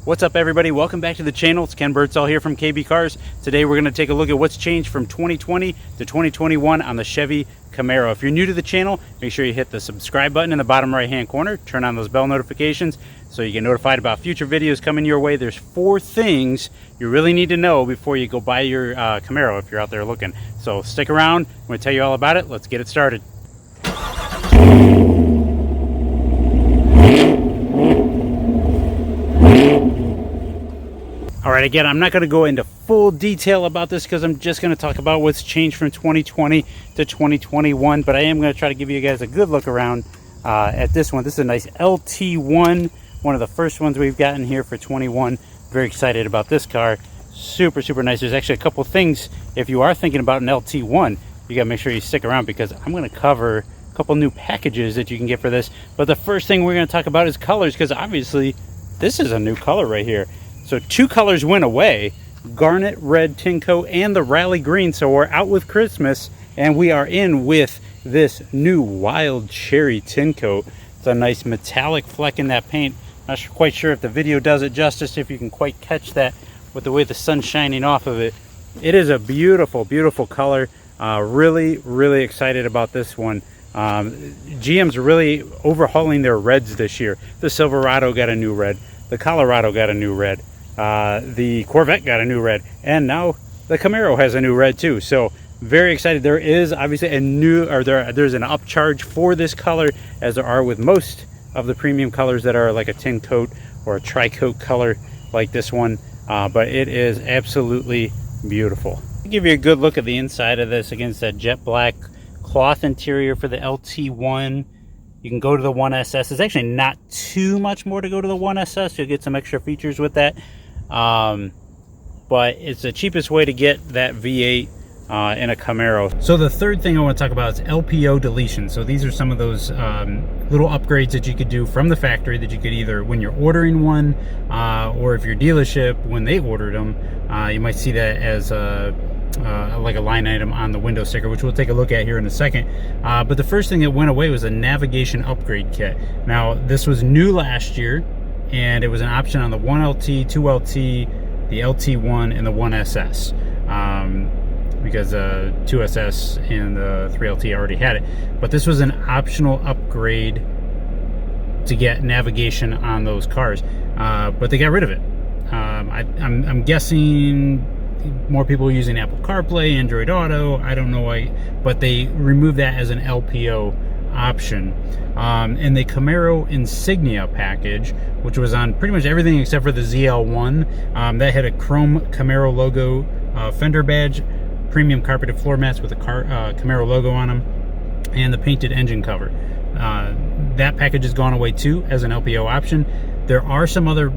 What's up, everybody? Welcome back to the channel. It's Ken Birdsall here from KB Cars. Today we're going to take a look at what's changed from 2020 to 2021 on the Chevy Camaro. If you're new to the channel, make sure you hit the subscribe button in the bottom right hand corner. Turn on those bell notifications so you get notified about future videos coming your way. There's 4 things you really need to know before you go buy your Camaro if you're out there looking. So stick around. I'm going to tell you all about it. Let's get it started. Alright, again, I'm not going to go into full detail about this because I'm just going to talk about what's changed from 2020 to 2021, but I am going to try to give you guys a good look around at this one. This is a nice LT1, one of the first ones we've gotten here for 21. Very excited about this car. Super, super nice. There's actually a couple things, if you are thinking about an LT1, you got to make sure you stick around because I'm going to cover a couple new packages that you can get for this. But the first thing we're going to talk about is colors, because obviously this is a new color right here. So 2 colors went away, Garnet Red Tincoat and the Rally Green. So we're out with Christmas and we are in with this new Wild Cherry Tincoat. It's a nice metallic fleck in that paint. Not quite sure if the video does it justice, if you can quite catch that with the way the sun's shining off of it. It is a beautiful, beautiful color. Really, really excited about this one. GM's really overhauling their reds this year. The Silverado got a new red. The Colorado got a new red. The Corvette got a new red, and now the Camaro has a new red too. So very excited. There is obviously a new, or there's an upcharge for this color, as there are with most of the premium colors that are like a tin coat or a tri-coat color like this one. But it is absolutely beautiful. I'll give you a good look at the inside of this. Again, it's that jet black cloth interior for the LT1. You can go to the 1SS. It's actually not too much more to go to the 1SS. You'll get some extra features with that. But it's the cheapest way to get that V8 in a Camaro. So the third thing I want to talk about is LPO deletions. So these are some of those little upgrades that you could do from the factory that you could either, when you're ordering one, or if your dealership, when they ordered them, you might see that as like a line item on the window sticker, which we'll take a look at here in a second. But the first thing that went away was a navigation upgrade kit. Now, this was new last year, and it was an option on the 1LT, 2LT, the LT1, and the 1SS. Because 2SS and the 3LT already had it. But this was an optional upgrade to get navigation on those cars. But they got rid of it. I'm guessing more people are using Apple CarPlay, Android Auto, I don't know why, but they removed that as an LPO option. And the Camaro Insignia package, which was on pretty much everything except for the ZL1, that had a chrome Camaro logo fender badge, premium carpeted floor mats with a Camaro logo on them, and the painted engine cover. That package has gone away too as an LPO option. There are some other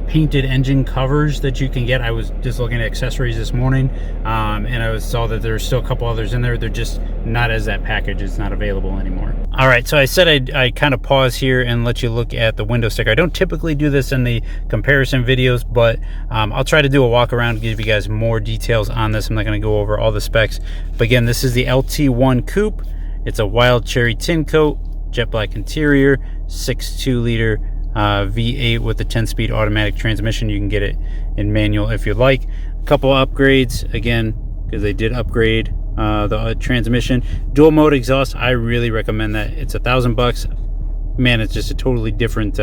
painted engine covers that you can get. I was just looking at accessories this morning, and I saw that there's still a couple others in there. They're just not as that package. It's not available anymore. All right, so I said I'd kind of pause here and let you look at the window sticker. I don't typically do this in the comparison videos, but I'll try to do a walk around to give you guys more details on this. I'm not going to go over all the specs, but again, this is the LT1 Coupe. It's a Wild Cherry Tincoat, jet black interior, 6.2 liter V8 with the 10-speed automatic transmission. You can get it in manual if you'd like. A couple upgrades, again, because they did upgrade the transmission. Dual mode exhaust, I really recommend that. It's $1,000. Man, it's just a totally different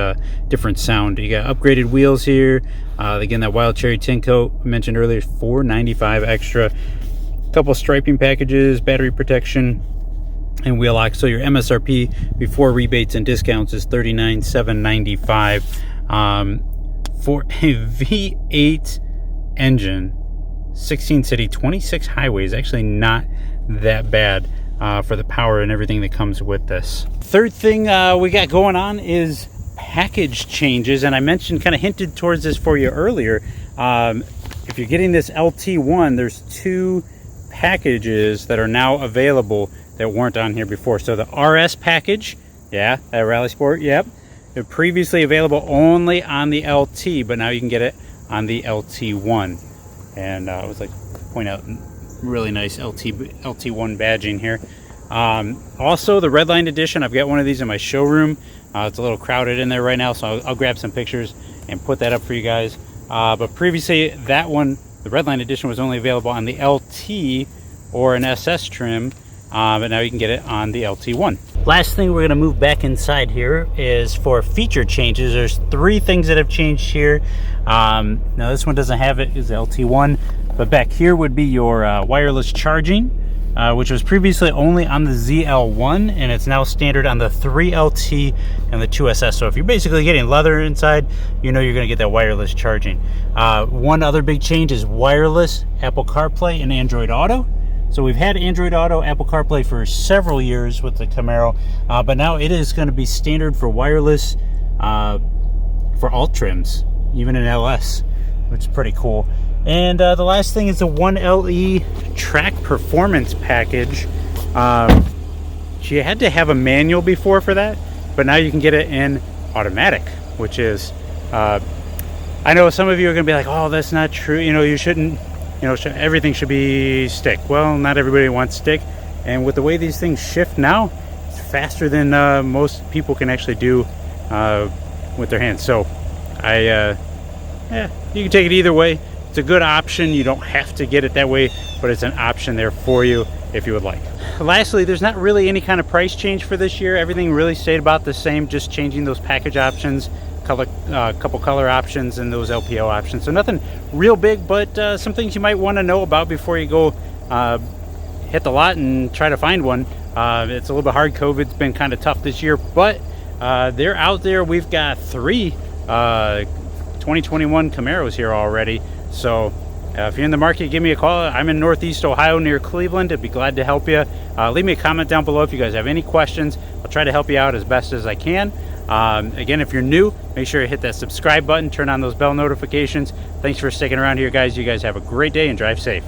different sound. You got upgraded wheels here. Again, that Wild Cherry Tincoat I mentioned earlier, $495 extra. A couple striping packages, battery protection, and wheel lock. So your MSRP before rebates and discounts is $39,795 for a V8 engine, 16 city, 26 highways. Actually not that bad for the power and everything that comes with this. Third thing we got going on is package changes, and I mentioned, kind of hinted towards this for you earlier. If you're getting this LT1, there's 2 packages that are now available that weren't on here before. So the RS package, yeah, that Rally Sport, yep. They're previously available only on the LT, but now you can get it on the LT1. And I was like, point out, really nice LT1 badging here. Also the Redline Edition, I've got one of these in my showroom. It's a little crowded in there right now, so I'll grab some pictures and put that up for you guys. But previously, that one, the Redline Edition, was only available on the LT or an SS trim, but now you can get it on the LT1. Last thing we're going to move back inside here is for feature changes. There's 3 things that have changed here. Now this one doesn't have it, is the LT1, but back here would be your wireless charging, which was previously only on the ZL1, and it's now standard on the 3LT and the 2SS. So if you're basically getting leather inside, you know you're going to get that wireless charging. One other big change is wireless Apple CarPlay and Android Auto. So we've had Android Auto, Apple CarPlay for several years with the Camaro, but now it is going to be standard for wireless for all trims, even in LS, which is pretty cool. And the last thing is the 1LE track performance package. You had to have a manual before for that, but now you can get it in automatic, which is, I know some of you are going to be like, oh, that's not true. You know, you shouldn't, you know, everything should be stick. Well, not everybody wants stick. And with the way these things shift now, it's faster than most people can actually do with their hands. So yeah, you can take it either way. It's a good option. You don't have to get it that way, but it's an option there for you if you would like. Lastly, there's not really any kind of price change for this year. Everything really stayed about the same, just changing those package options, couple color options, and those LPO options. So nothing real big, but some things you might want to know about before you go hit the lot and try to find one. It's a little bit hard. COVID's been kind of tough this year, but they're out there. We've got 3 2021 Camaros here already. So if you're in the market, give me a call. I'm in Northeast Ohio near Cleveland. I'd be glad to help you. Leave me a comment down below if you guys have any questions. I'll try to help you out as best as I can. Again, if you're new, make sure you hit that subscribe button, turn on those bell notifications. Thanks for sticking around here, guys. You guys have a great day and drive safe.